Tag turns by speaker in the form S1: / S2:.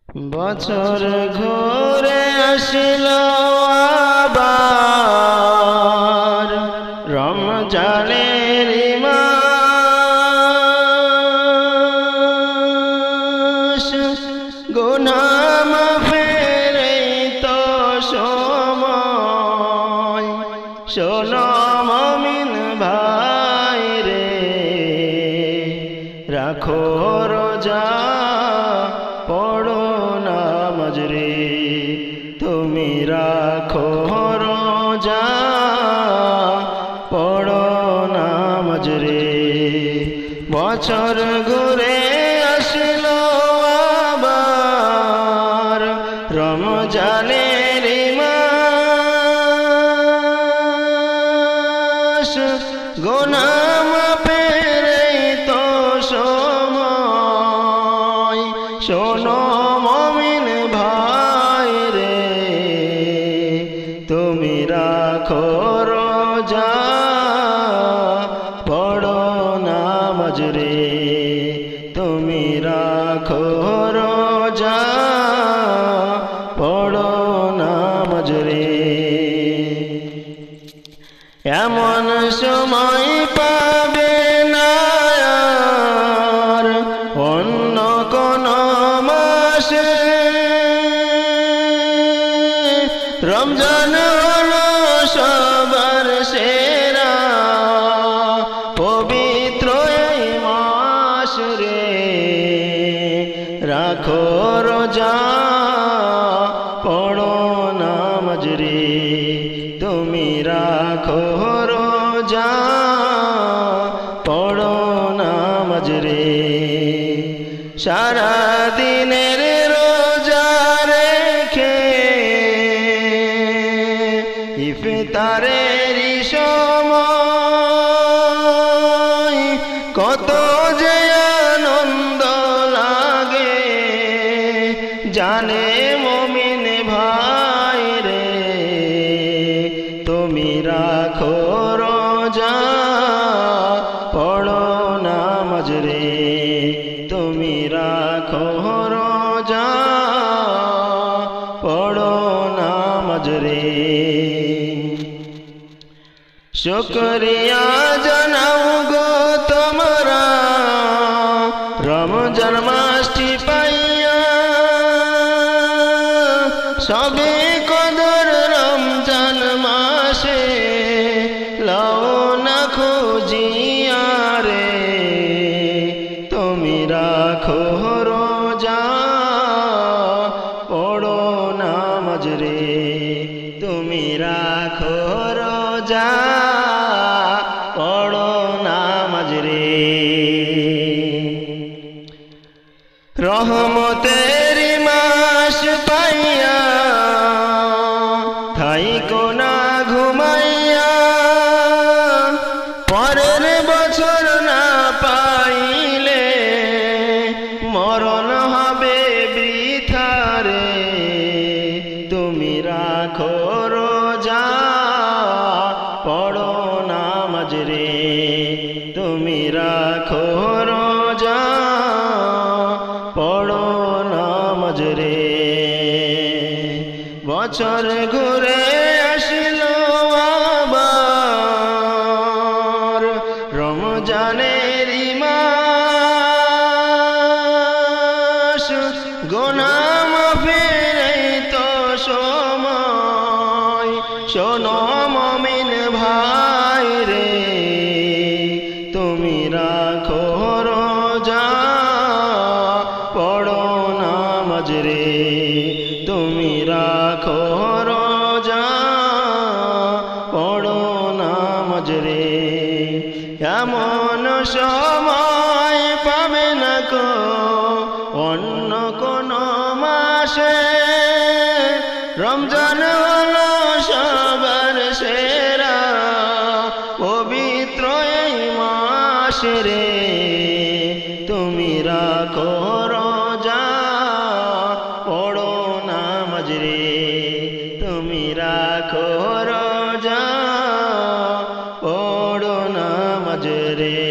S1: বছর ঘুরে আসিল আবার রমজানের মাস, গুনাহ মাফের এই তো সময়। শোনো মুমিন ভাই রে, রাখো রোজা, পড়ো নামাজ রে। তুমি রাখো রোজা, পড়ো নামাজ রে। বছর ঘুরে আসলো আবার রমজানের মাস, গুনাহ মাফের এই তো সময়। শোনো মুমিন ভাই রে, তুমি রাখো রোজা, পড়ো নামাজ রে। তুমি রাখো রোজা, পড়ো নামাজ রে। এমন সময় পাবে না আর অন্য কোন মাসে, রমজান হলো সবার সেরা পবিত্র এই মাস রে। রাখো রোজা, পড়ো নামাজ রে। তুমি রাখো রোজা, পড়ো নামাজ রে। সারা দিনের রোজা রেখে ইফতারের সময় কত যে আনন্দ লাগে, জানে মুমিন ভাই রে। তুমি রাখো রোজা, পড়ো নামাজ রে। তুমি রাখো রোজা, পড়ো নামাজ রে। শুকরিয়া জানাও গো তোমরা রমজান মাসটি পাইয়া, সবে কদর রমজান মাসে লাও না খুঁজিয়া রে। তুমি রাখো রোজা, পড়ো নামাজ রে। তুমি রাখো রোজা, পড়ো নামাজ রে। রহমতের মাস পাইয়া থাইকো না ঘুমাইয়া, পরের বছর না পাইলে মরণ হবে বৃথা রে। তুমি রাখো রোজা, পড়ো নামাজ রে। তুমি রাখো রোজা, পড়ো নামাজ রে। বছর ঘুরে আসলো আবার রমজানের মাস, গুনাহ মাফের এই তো সময়। শোনো মুমিন ভাই রে, তুমি রাখো রোজা, পড়ো নামাজ রে। তুমি রাখো রোজা, পড়ো নামাজ রে। এমন সময় পাবে না কো অন্য কোন মাসে, রমজান হলো সবার সেরা পবিত্র এই মাস রে। তুমি রাখো রোজা, পড়ো নামাজ রে। তুমি রাখো রোজা, পড়ো নামাজ রে।